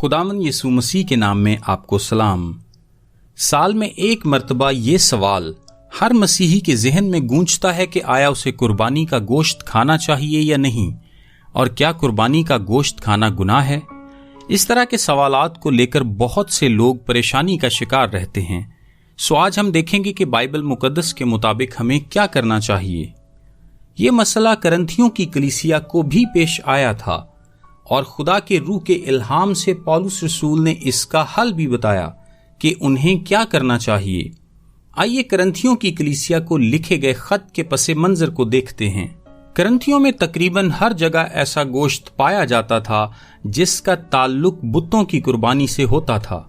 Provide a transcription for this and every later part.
خداوند یسوع مسیح کے نام میں آپ کو سلام۔ سال میں ایک مرتبہ یہ سوال ہر مسیحی کے ذہن میں گونجتا ہے کہ آیا اسے قربانی کا گوشت کھانا چاہیے یا نہیں، اور کیا قربانی کا گوشت کھانا گناہ ہے؟ اس طرح کے سوالات کو لے کر بہت سے لوگ پریشانی کا شکار رہتے ہیں۔ سو آج ہم دیکھیں گے کہ بائبل مقدس کے مطابق ہمیں کیا کرنا چاہیے۔ یہ مسئلہ کرنتھیوں کی کلیسیا کو بھی پیش آیا تھا، اور خدا کے روح کے الہام سے پولس رسول نے اس کا حل بھی بتایا کہ انہیں کیا کرنا چاہیے۔ آئیے کرنتھیوں کی کلیسیا کو لکھے گئے خط کے پس منظر کو دیکھتے ہیں۔ کرنتھیوں میں تقریباً ہر جگہ ایسا گوشت پایا جاتا تھا جس کا تعلق بتوں کی قربانی سے ہوتا تھا۔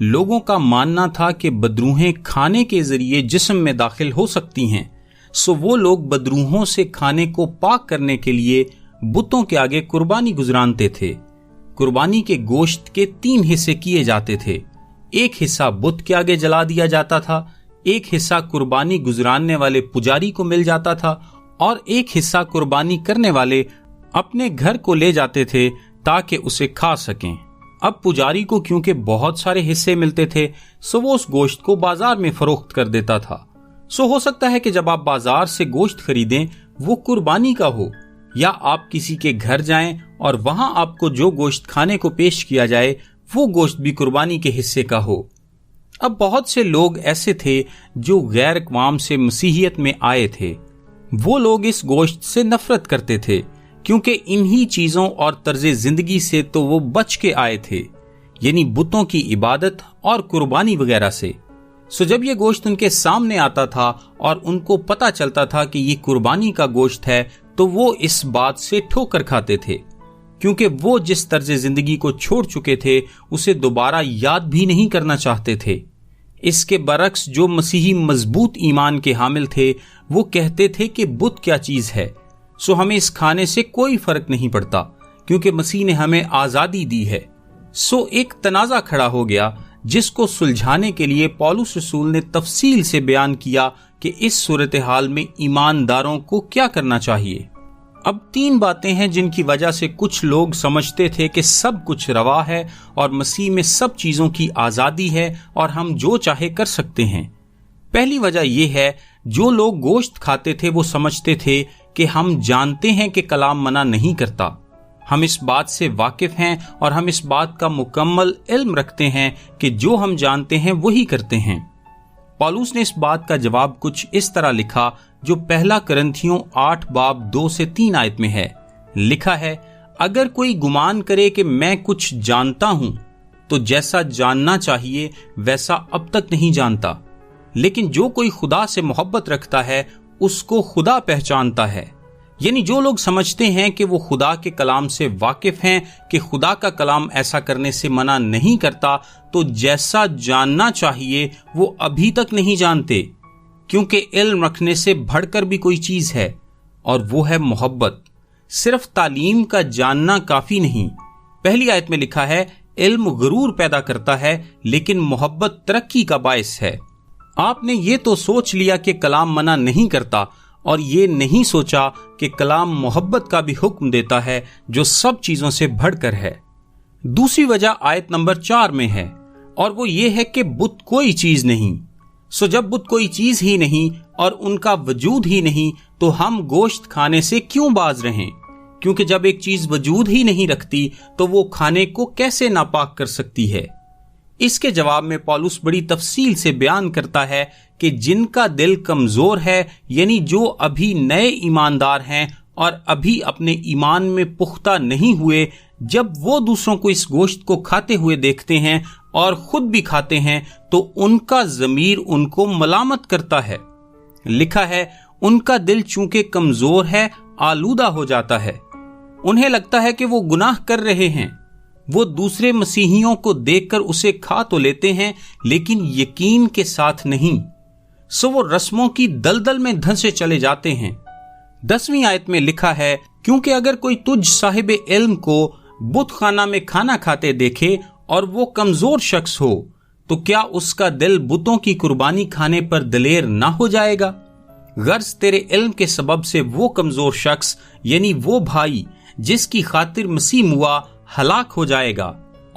لوگوں کا ماننا تھا کہ بدروہیں کھانے کے ذریعے جسم میں داخل ہو سکتی ہیں، سو وہ لوگ بدروہوں سے کھانے کو پاک کرنے کے لیے بتوں کے آگے قربانی گزرانتے تھے۔ قربانی کے گوشت کے 3 حصے کیے جاتے تھے۔ ایک حصہ بت کے آگے جلا دیا جاتا تھا، ایک حصہ قربانی گزراننے والے پجاری کو مل جاتا تھا، اور ایک حصہ قربانی کرنے والے اپنے گھر کو لے جاتے تھے تاکہ اسے کھا سکیں۔ اب پجاری کو کیونکہ بہت سارے حصے ملتے تھے، سو وہ اس گوشت کو بازار میں فروخت کر دیتا تھا۔ سو ہو سکتا ہے کہ جب آپ بازار سے گوشت خریدیں وہ قربانی کا ہو، یا آپ کسی کے گھر جائیں اور وہاں آپ کو جو گوشت کھانے کو پیش کیا جائے وہ گوشت بھی قربانی کے حصے کا ہو۔ اب بہت سے لوگ ایسے تھے جو غیر اقوام سے مسیحیت میں آئے تھے۔ وہ لوگ اس گوشت سے نفرت کرتے تھے کیونکہ انہی چیزوں اور طرز زندگی سے تو وہ بچ کے آئے تھے، یعنی بتوں کی عبادت اور قربانی وغیرہ سے۔ سو جب یہ گوشت ان کے سامنے آتا تھا اور ان کو پتہ چلتا تھا کہ یہ قربانی کا گوشت ہے تو وہ اس بات سے ٹھوکر کھاتے تھے، کیونکہ وہ جس طرز زندگی کو چھوڑ چکے تھے اسے دوبارہ یاد بھی نہیں کرنا چاہتے تھے۔ اس کے برعکس جو مسیحی مضبوط ایمان کے حامل تھے وہ کہتے تھے کہ بت کیا چیز ہے، سو ہمیں اس کھانے سے کوئی فرق نہیں پڑتا کیونکہ مسیح نے ہمیں آزادی دی ہے۔ سو ایک تنازع کھڑا ہو گیا جس کو سلجھانے کے لیے پولس رسول نے تفصیل سے بیان کیا کہ اس صورتحال میں ایمانداروں کو کیا کرنا چاہیے۔ اب 3 باتیں ہیں جن کی وجہ سے کچھ لوگ سمجھتے تھے کہ سب کچھ روا ہے اور مسیح میں سب چیزوں کی آزادی ہے اور ہم جو چاہے کر سکتے ہیں۔ پہلی وجہ یہ ہے، جو لوگ گوشت کھاتے تھے وہ سمجھتے تھے کہ ہم جانتے ہیں کہ کلام منع نہیں کرتا، ہم اس بات سے واقف ہیں اور ہم اس بات کا مکمل علم رکھتے ہیں کہ جو ہم جانتے ہیں وہی کرتے ہیں۔ پولس نے اس بات کا جواب کچھ اس طرح لکھا جو پہلا کرنتھیوں 8 باب 2 سے 3 آیت میں ہے۔ لکھا ہے، اگر کوئی گمان کرے کہ میں کچھ جانتا ہوں تو جیسا جاننا چاہیے ویسا اب تک نہیں جانتا، لیکن جو کوئی خدا سے محبت رکھتا ہے اس کو خدا پہچانتا ہے۔ یعنی جو لوگ سمجھتے ہیں کہ وہ خدا کے کلام سے واقف ہیں کہ خدا کا کلام ایسا کرنے سے منع نہیں کرتا، تو جیسا جاننا چاہیے وہ ابھی تک نہیں جانتے، کیونکہ علم رکھنے سے بڑھ کر بھی کوئی چیز ہے، اور وہ ہے محبت۔ صرف تعلیم کا جاننا کافی نہیں۔ پہلی آیت میں لکھا ہے، علم غرور پیدا کرتا ہے لیکن محبت ترقی کا باعث ہے۔ آپ نے یہ تو سوچ لیا کہ کلام منع نہیں کرتا، اور یہ نہیں سوچا کہ کلام محبت کا بھی حکم دیتا ہے جو سب چیزوں سے بڑھ کر ہے۔ دوسری وجہ آیت نمبر 4 میں ہے، اور وہ یہ ہے کہ بت کوئی چیز نہیں۔ سو جب بت کوئی چیز ہی نہیں اور ان کا وجود ہی نہیں تو ہم گوشت کھانے سے کیوں باز رہیں؟ کیونکہ جب ایک چیز وجود ہی نہیں رکھتی تو وہ کھانے کو کیسے ناپاک کر سکتی ہے؟ اس کے جواب میں پولس بڑی تفصیل سے بیان کرتا ہے کہ جن کا دل کمزور ہے، یعنی جو ابھی نئے ایماندار ہیں اور ابھی اپنے ایمان میں پختہ نہیں ہوئے، جب وہ دوسروں کو اس گوشت کو کھاتے ہوئے دیکھتے ہیں اور خود بھی کھاتے ہیں تو ان کا ضمیر ان کو ملامت کرتا ہے۔ لکھا ہے، ان کا دل چونکہ کمزور ہے آلودہ ہو جاتا ہے، انہیں لگتا ہے کہ وہ گناہ کر رہے ہیں۔ وہ دوسرے مسیحیوں کو دیکھ کر اسے کھا تو لیتے ہیں لیکن یقین کے ساتھ نہیں، سو وہ رسموں کی دلدل میں دھنسے چلے جاتے ہیں۔ 10ویں آیت میں لکھا ہے، کیونکہ اگر کوئی تجھ صاحب علم کو بت خانہ میں کھانا کھاتے دیکھے اور وہ کمزور شخص ہو تو کیا اس کا دل بتوں کی قربانی کھانے پر دلیر نہ ہو جائے گا؟ غرض تیرے علم کے سبب سے وہ کمزور شخص، یعنی وہ بھائی جس کی خاطر مسیح ہوا، ہلاک ہو جائے گا،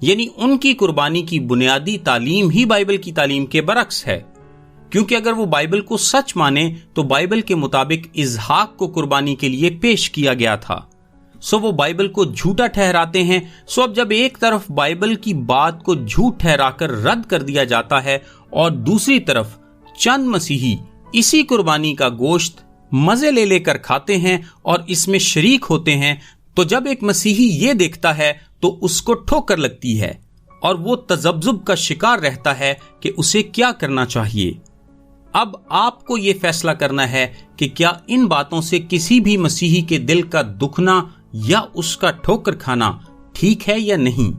یعنی ان کی قربانی کی بنیادی تعلیم ہی بائبل کی تعلیم کے برعکس ہے، کیونکہ اگر وہ بائبل کو سچ مانے تو بائبل کے مطابق اسحاق کو قربانی کے لیے پیش کیا گیا تھا، سو وہ بائبل کو جھوٹا ٹھہراتے ہیں۔ سو اب جب ایک طرف بائبل کی بات کو جھوٹ ٹھہرا کر رد کر دیا جاتا ہے اور دوسری طرف چند مسیحی اسی قربانی کا گوشت مزے لے لے کر کھاتے ہیں اور اس میں شریک ہوتے ہیں، تو جب ایک مسیحی یہ دیکھتا ہے تو اس کو ٹھوکر لگتی ہے اور وہ تذبذب کا شکار رہتا ہے کہ اسے کیا کرنا چاہیے۔ اب آپ کو یہ فیصلہ کرنا ہے کہ کیا ان باتوں سے کسی بھی مسیحی کے دل کا دکھنا یا اس کا ٹھوکر کھانا ٹھیک ہے یا نہیں۔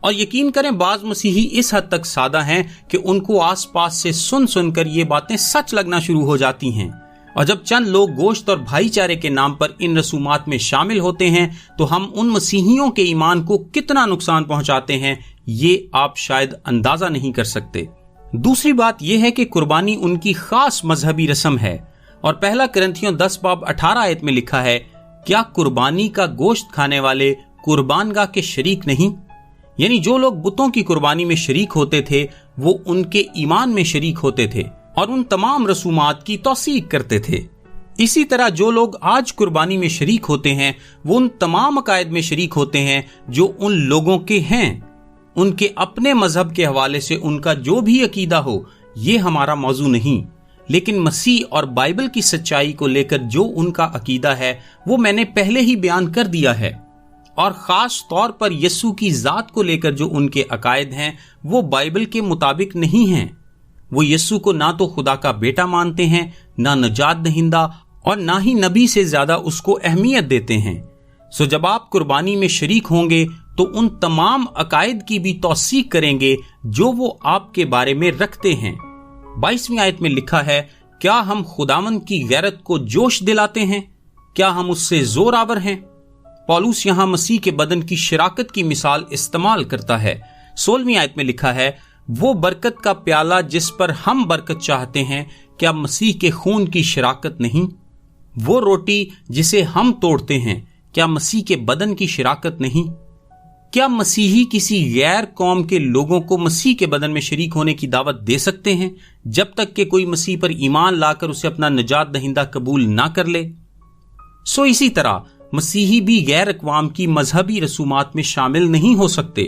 اور یقین کریں بعض مسیحی اس حد تک سادہ ہیں کہ ان کو آس پاس سے سن سن کر یہ باتیں سچ لگنا شروع ہو جاتی ہیں، اور جب چند لوگ گوشت اور بھائی چارے کے نام پر ان رسومات میں شامل ہوتے ہیں تو ہم ان مسیحیوں کے ایمان کو کتنا نقصان پہنچاتے ہیں یہ آپ شاید اندازہ نہیں کر سکتے۔ دوسری بات یہ ہے کہ قربانی ان کی خاص مذہبی رسم ہے، اور پہلا کرنتھیوں 10:18 آیت میں لکھا ہے، کیا قربانی کا گوشت کھانے والے قربان گاہ کے شریک نہیں؟ یعنی جو لوگ بتوں کی قربانی میں شریک ہوتے تھے وہ ان کے ایمان میں شریک ہوتے تھے اور ان تمام رسومات کی توثیق کرتے تھے۔ اسی طرح جو لوگ آج قربانی میں شریک ہوتے ہیں وہ ان تمام عقائد میں شریک ہوتے ہیں جو ان لوگوں کے ہیں، ان کے اپنے مذہب کے حوالے سے ان کا جو بھی عقیدہ ہو، یہ ہمارا موضوع نہیں، لیکن مسیح اور بائبل کی سچائی کو لے کر جو ان کا عقیدہ ہے وہ میں نے پہلے ہی بیان کر دیا ہے، اور خاص طور پر یسوع کی ذات کو لے کر جو ان کے عقائد ہیں وہ بائبل کے مطابق نہیں ہیں۔ وہ یسوع کو نہ تو خدا کا بیٹا مانتے ہیں، نہ نجات دہندہ، اور نہ ہی نبی سے زیادہ اس کو اہمیت دیتے ہیں۔ سو جب آپ قربانی میں شریک ہوں گے تو ان تمام عقائد کی بھی توثیق کریں گے جو وہ آپ کے بارے میں رکھتے ہیں۔ 22ویں آیت میں لکھا ہے، کیا ہم خداوند کی غیرت کو جوش دلاتے ہیں؟ کیا ہم اس سے زور آور ہیں؟ پولس یہاں مسیح کے بدن کی شراکت کی مثال استعمال کرتا ہے۔ 16ویں آیت میں لکھا ہے، وہ برکت کا پیالہ جس پر ہم برکت چاہتے ہیں، کیا مسیح کے خون کی شراکت نہیں؟ وہ روٹی جسے ہم توڑتے ہیں، کیا مسیح کے بدن کی شراکت نہیں؟ کیا مسیحی کسی غیر قوم کے لوگوں کو مسیح کے بدن میں شریک ہونے کی دعوت دے سکتے ہیں جب تک کہ کوئی مسیح پر ایمان لا کر اسے اپنا نجات دہندہ قبول نہ کر لے؟ سو اسی طرح مسیحی بھی غیر اقوام کی مذہبی رسومات میں شامل نہیں ہو سکتے،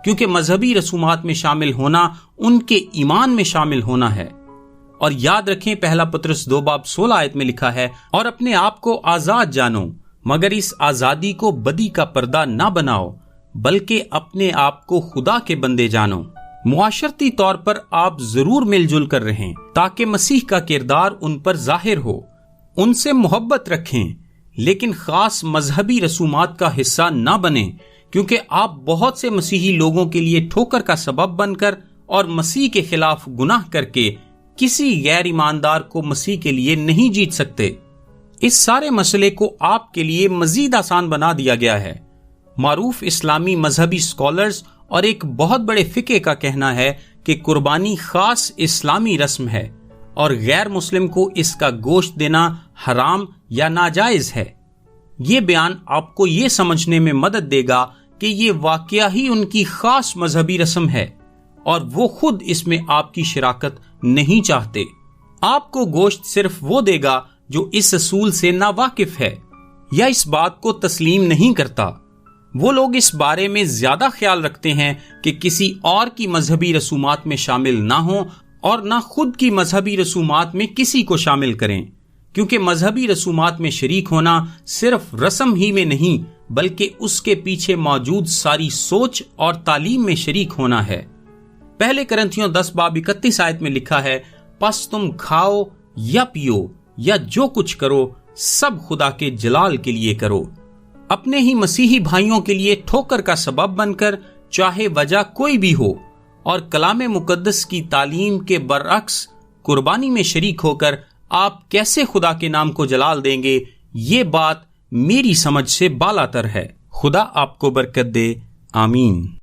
کیونکہ مذہبی رسومات میں شامل ہونا ان کے ایمان میں شامل ہونا ہے۔ اور یاد رکھیں پہلا پطرس 2:16 آیت میں لکھا ہے، اور اپنے آپ کو آزاد جانو، مگر اس آزادی کو بدی کا پردہ نہ بناؤ، بلکہ اپنے آپ کو خدا کے بندے جانو۔ معاشرتی طور پر آپ ضرور مل جل کر رہیں تاکہ مسیح کا کردار ان پر ظاہر ہو، ان سے محبت رکھیں، لیکن خاص مذہبی رسومات کا حصہ نہ بنیں، کیونکہ آپ بہت سے مسیحی لوگوں کے لیے ٹھوکر کا سبب بن کر اور مسیح کے خلاف گناہ کر کے کسی غیر ایماندار کو مسیح کے لیے نہیں جیت سکتے۔ اس سارے مسئلے کو آپ کے لیے مزید آسان بنا دیا گیا ہے۔ معروف اسلامی مذہبی اسکالرز اور ایک بہت بڑے فقہ کا کہنا ہے کہ قربانی خاص اسلامی رسم ہے اور غیر مسلم کو اس کا گوشت دینا حرام یا ناجائز ہے۔ یہ بیان آپ کو یہ سمجھنے میں مدد دے گا کہ یہ واقعہ ہی ان کی خاص مذہبی رسم ہے اور وہ خود اس میں آپ کی شراکت نہیں چاہتے۔ آپ کو گوشت صرف وہ دے گا جو اس اصول سے ناواقف ہے یا اس بات کو تسلیم نہیں کرتا۔ وہ لوگ اس بارے میں زیادہ خیال رکھتے ہیں کہ کسی اور کی مذہبی رسومات میں شامل نہ ہوں اور نہ خود کی مذہبی رسومات میں کسی کو شامل کریں، کیونکہ مذہبی رسومات میں شریک ہونا صرف رسم ہی میں نہیں بلکہ اس کے پیچھے موجود ساری سوچ اور تعلیم میں شریک ہونا ہے۔ پہلے کرنتھیوں 10:31 آیت میں لکھا ہے، پس تم کھاؤ یا پیو یا جو کچھ کرو سب خدا کے جلال کے لیے کرو، اپنے ہی مسیحی بھائیوں کے لیے ٹھوکر کا سبب بن کر، چاہے وجہ کوئی بھی ہو، اور کلام مقدس کی تعلیم کے برعکس قربانی میں شریک ہو کر آپ کیسے خدا کے نام کو جلال دیں گے، یہ بات میری سمجھ سے بالاتر ہے۔ خدا آپ کو برکت دے، آمین۔